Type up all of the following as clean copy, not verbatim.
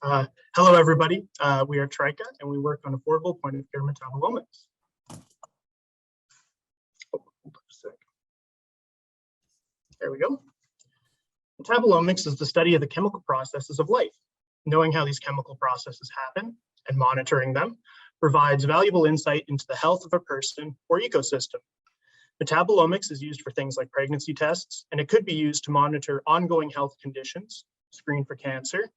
Hello, everybody. We are Tricca, and we work on affordable point-of-care metabolomics. Oh, hold on a sec. There we go. Metabolomics is the study of the chemical processes of life. Knowing how these chemical processes happen and monitoring them provides valuable insight into the health of a person or ecosystem. Metabolomics is used for things like pregnancy tests, and it could be used to monitor ongoing health conditions, screen for cancer,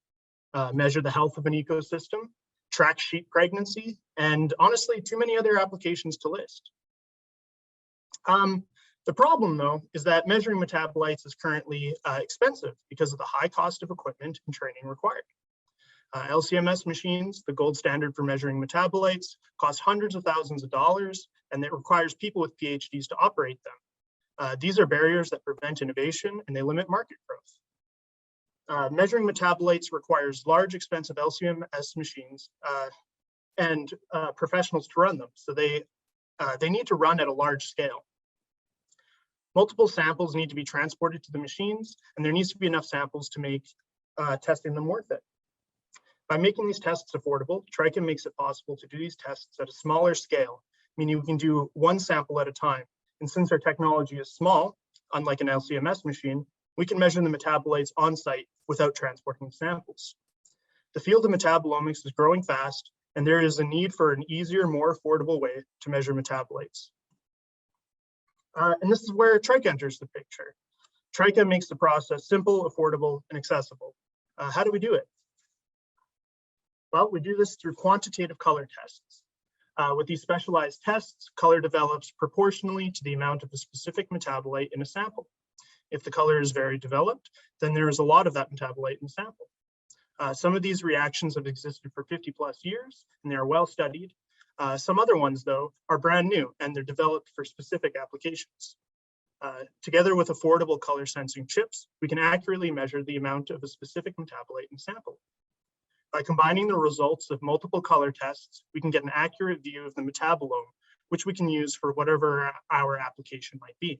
measure the health of an ecosystem, track sheep pregnancy, and honestly, too many other applications to list. The problem, though, is that measuring metabolites is currently expensive because of the high cost of equipment and training required. LCMS machines, the gold standard for measuring metabolites, cost hundreds of thousands of dollars, and it requires people with PhDs to operate them. These are barriers that prevent innovation and they limit market growth. Measuring metabolites requires large, expensive LCMS machines and professionals to run them. So they need to run at a large scale. Multiple samples need to be transported to the machines, and there needs to be enough samples to make testing them worth it. By making these tests affordable, Tricca makes it possible to do these tests at a smaller scale, meaning we can do one sample at a time. And since our technology is small, unlike an LCMS machine, we can measure the metabolites on site without transporting samples. The field of metabolomics is growing fast, and there is a need for an easier, more affordable way to measure metabolites. And this is where Tricca enters the picture. Tricca makes the process simple, affordable, and accessible. How do we do it? Well, we do this through quantitative color tests. With these specialized tests, color develops proportionally to the amount of a specific metabolite in a sample. If the color is very developed, then there is a lot of that metabolite in the sample. Some of these reactions have existed for 50+ years, and they are well studied. Some other ones, though, are brand new, and they're developed for specific applications. Together with affordable color sensing chips, we can accurately measure the amount of a specific metabolite in the sample. By combining the results of multiple color tests, we can get an accurate view of the metabolome, which we can use for whatever our application might be.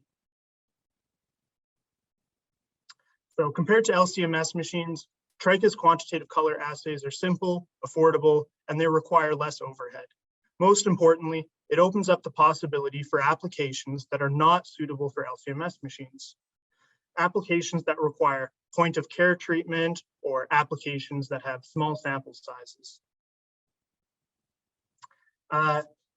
So compared to LCMS machines, Tricca's quantitative color assays are simple, affordable, and they require less overhead. Most importantly, it opens up the possibility for applications that are not suitable for LCMS machines. Applications that require point of care treatment or applications that have small sample sizes.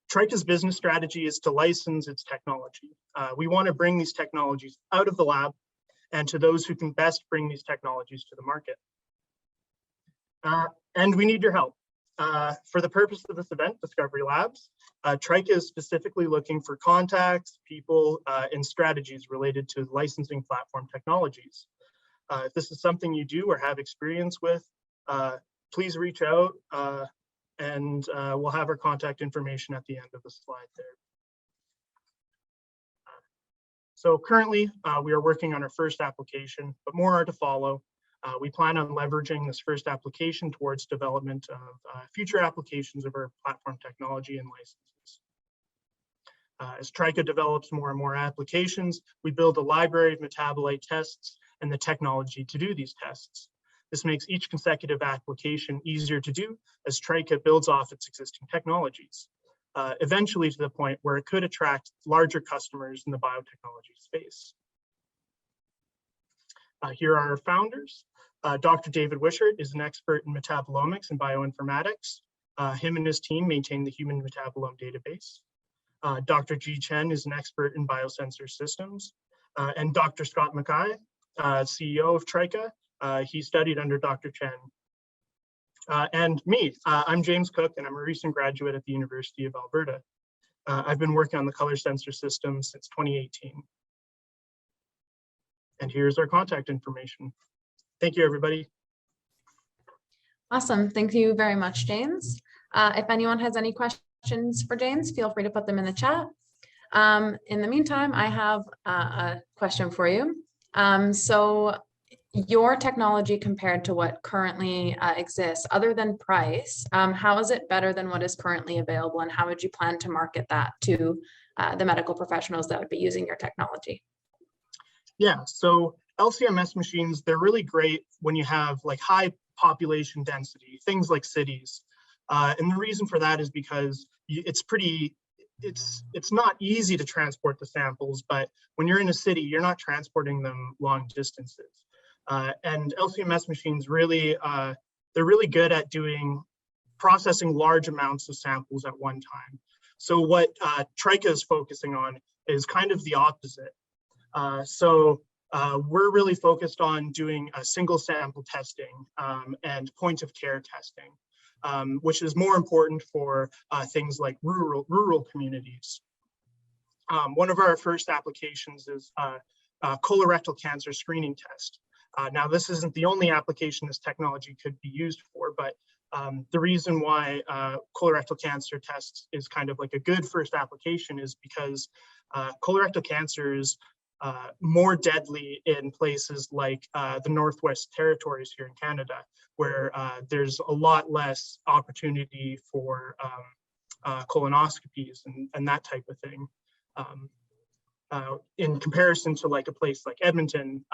Tricca's business strategy is to license its technology. We want to bring these technologies out of the lab and to those who can best bring these technologies to the market. And we need your help. For the purpose of this event, Discovery Labs, Tricca is specifically looking for contacts, people, and strategies related to licensing platform technologies. If this is something you do or have experience with, please reach out and we'll have our contact information at the end of the slide there. So currently, we are working on our first application, but more are to follow. We plan on leveraging this first application towards development of future applications of our platform technology and licenses. As Tricca develops more and more applications, we build a library of metabolite tests and the technology to do these tests. This makes each consecutive application easier to do as Tricca builds off its existing technologies, eventually to the point where it could attract larger customers in the biotechnology space. Here are our founders. Dr. David Wishart is an expert in metabolomics and bioinformatics. Him and his team maintain the human metabolome database. Dr. Ji Chen is an expert in biosensor systems. And Dr. Scott Mackay, CEO of Tricca, he studied under Dr. Chen. And me, I'm James Cook, and I'm a recent graduate at the University of Alberta. I've been working on the color sensor system since 2018. And here's our contact information. Thank you, everybody. Awesome. Thank you very much, James. If anyone has any questions for James, feel free to put them in the chat. In the meantime, I have a question for you. So your technology compared to what currently exists, other than price, how is it better than what is currently available, and how would you plan to market that to the medical professionals that would be using your technology? Yeah, so LCMS machines, they're really great when you have like high population density, things like cities. And the reason for that is because it's not easy to transport the samples, but when you're in a city, you're not transporting them long distances. And LCMS machines really, they're really good at processing large amounts of samples at one time. So what Tricca is focusing on is kind of the opposite. We're really focused on doing a single sample testing and point of care testing, which is more important for things like rural communities. One of our first applications is colorectal cancer screening test. Now, this isn't the only application this technology could be used for, but the reason why colorectal cancer tests is kind of like a good first application is because colorectal cancer is more deadly in places like the Northwest Territories here in Canada, where there's a lot less opportunity for colonoscopies and that type of thing. In comparison to like a place like Edmonton,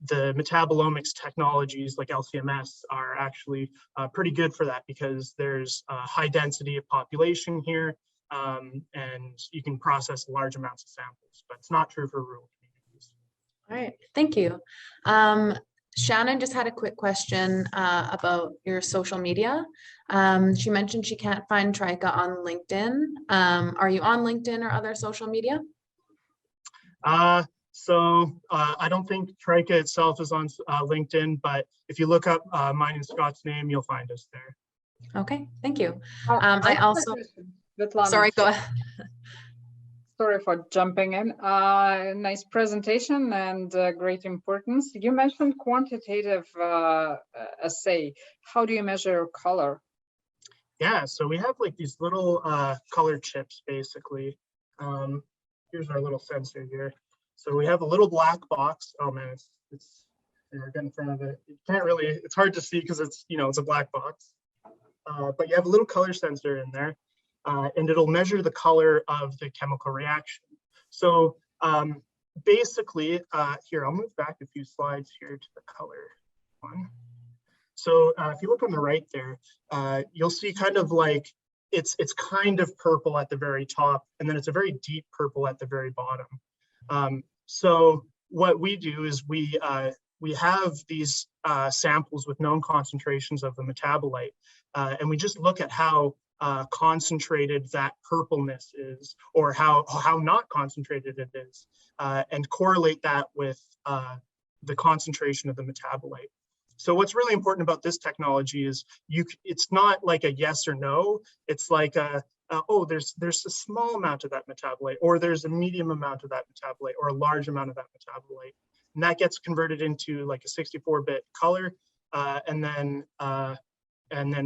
the metabolomics technologies like LCMS are actually pretty good for that, because there's a high density of population here, and you can process large amounts of samples, but it's not true for rural communities. All right, thank you. Shannon just had a quick question about your social media. She mentioned she can't find Tricca on LinkedIn. Are you on LinkedIn or other social media? I don't think Tricca itself is on LinkedIn, but if you look up mine and Scott's name, you'll find us there. Okay, thank you. I also, Svetlana, sorry, go ahead. Sorry for jumping in. Nice presentation and great importance. You mentioned quantitative assay. How do you measure color? Yeah, so we have like these little color chips, basically. Here's our little sensor here. So we have a little black box. Oh man, it's you're getting in front of it. You can't really, it's hard to see because it's, it's a black box. But you have a little color sensor in there, and it'll measure the color of the chemical reaction. So basically, here, I'll move back a few slides here to the color one. So if you look on the right there, you'll see kind of like, it's kind of purple at the very top, and then it's a very deep purple at the very bottom. So what we do is we have these samples with known concentrations of the metabolite, and we just look at how concentrated that purpleness is, or how not concentrated it is, and correlate that with the concentration of the metabolite. So what's really important about this technology is it's not like a yes or no. It's like oh, there's a small amount of that metabolite, or there's a medium amount of that metabolite, or a large amount of that metabolite. And that gets converted into like a 64-bit color, and then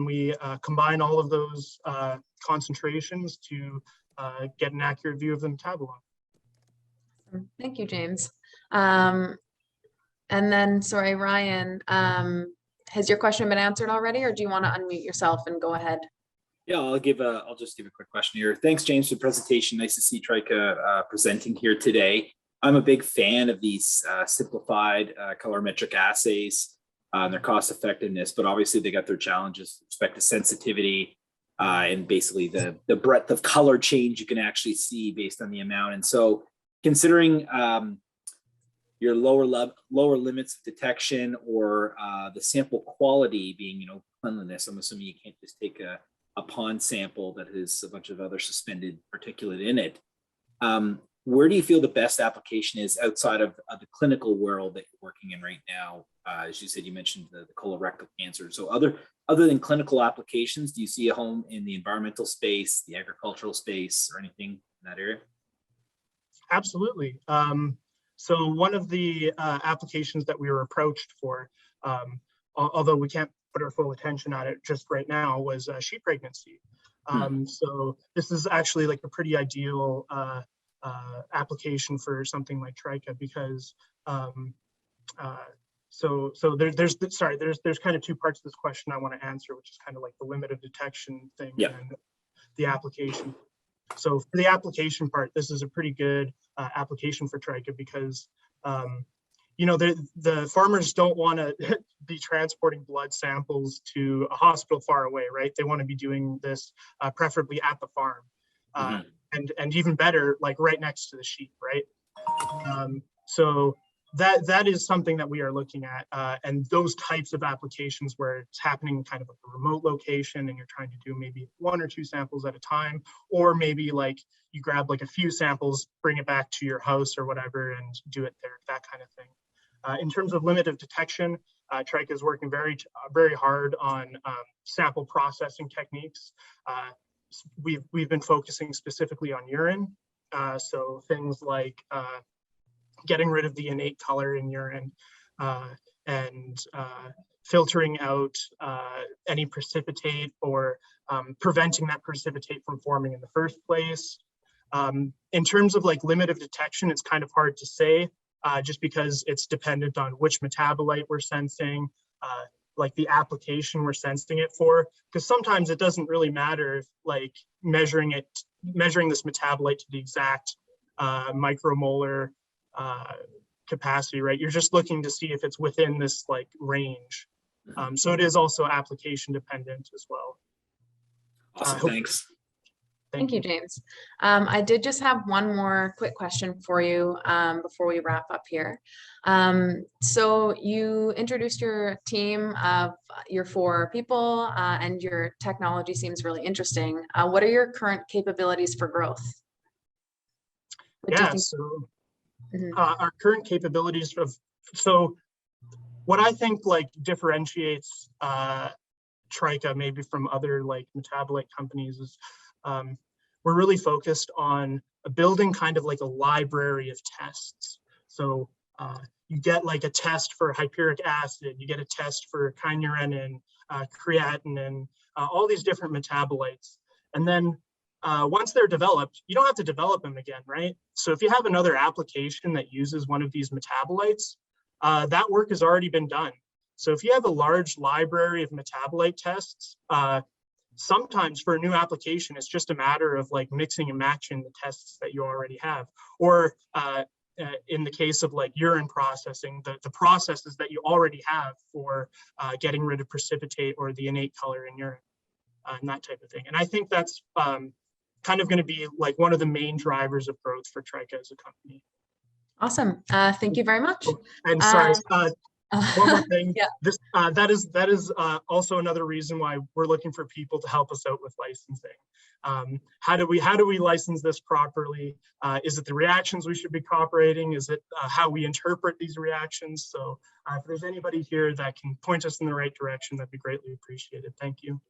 we combine all of those concentrations to get an accurate view of the metabolite. Thank you, James. And then, sorry, Ryan, has your question been answered already, or do you want to unmute yourself and go ahead? Yeah, I'll just give a quick question here. Thanks, James, for the presentation. Nice to see Tricca presenting here today. I'm a big fan of these simplified colorimetric assays and their cost effectiveness, but obviously they got their challenges with respect to sensitivity and basically the breadth of color change you can actually see based on the amount. And so considering your lower limits of detection, or the sample quality being, cleanliness, I'm assuming you can't just take a pond sample that has a bunch of other suspended particulate in it. Where do you feel the best application is outside of the clinical world that you're working in right now? As you said, you mentioned the colorectal cancer. So other than clinical applications, do you see a home in the environmental space, the agricultural space, or anything in that area? Absolutely. So one of the applications that we were approached for, although we can't put our full attention on it just right now, was sheep pregnancy. So this is actually like a pretty ideal application for something like Tricca, because there's kind of two parts to this question I want to answer, which is kind of like the limit of detection thing, and the application. So for the application part, this is a pretty good application for Tricca, because the farmers don't want to be transporting blood samples to a hospital far away, right? They want to be doing this preferably at the farm, and even better, like right next to the sheep, right? So that is something that we are looking at, and those types of applications where it's happening kind of at a remote location and you're trying to do maybe 1 or 2 samples at a time, or maybe like you grab like a few samples, bring it back to your house or whatever and do it there, that kind of thing. In terms of limit of detection, Tricca is working very hard on sample processing techniques. We've been focusing specifically on urine, so things like getting rid of the innate color in urine, and filtering out any precipitate, or preventing that precipitate from forming in the first place. In terms of like limit of detection, it's kind of hard to say, just because it's dependent on which metabolite we're sensing, like the application we're sensing it for, because sometimes it doesn't really matter if like measuring this metabolite to the exact micromolar capacity, right? You're just looking to see if it's within this like range. So it is also application dependent as well. Awesome, thanks. Thank you, James. I did just have one more quick question for you before we wrap up here. So you introduced your team of your 4 people, and your technology seems really interesting. What are your current capabilities for growth? Yeah, so our current capabilities so what I think like differentiates Tricca maybe from other like metabolite companies is we're really focused on building kind of like a library of tests. So you get like a test for hyperic acid, you get a test for kynurenine, creatinine, all these different metabolites. And then once they're developed, you don't have to develop them again, right? So if you have another application that uses one of these metabolites, that work has already been done. So if you have a large library of metabolite tests, sometimes for a new application, it's just a matter of like mixing and matching the tests that you already have. Or in the case of like urine processing, the processes that you already have for getting rid of precipitate or the innate color in urine, and that type of thing. And I think that's kind of going to be like one of the main drivers of growth for Tricca as a company. Awesome. Thank you very much. And sorry, one more thing. Yeah. This that is also another reason why we're looking for people to help us out with licensing. How do we license this properly? Is it the reactions we should be cooperating? Is it how we interpret these reactions? So if there's anybody here that can point us in the right direction, that'd be greatly appreciated. Thank you.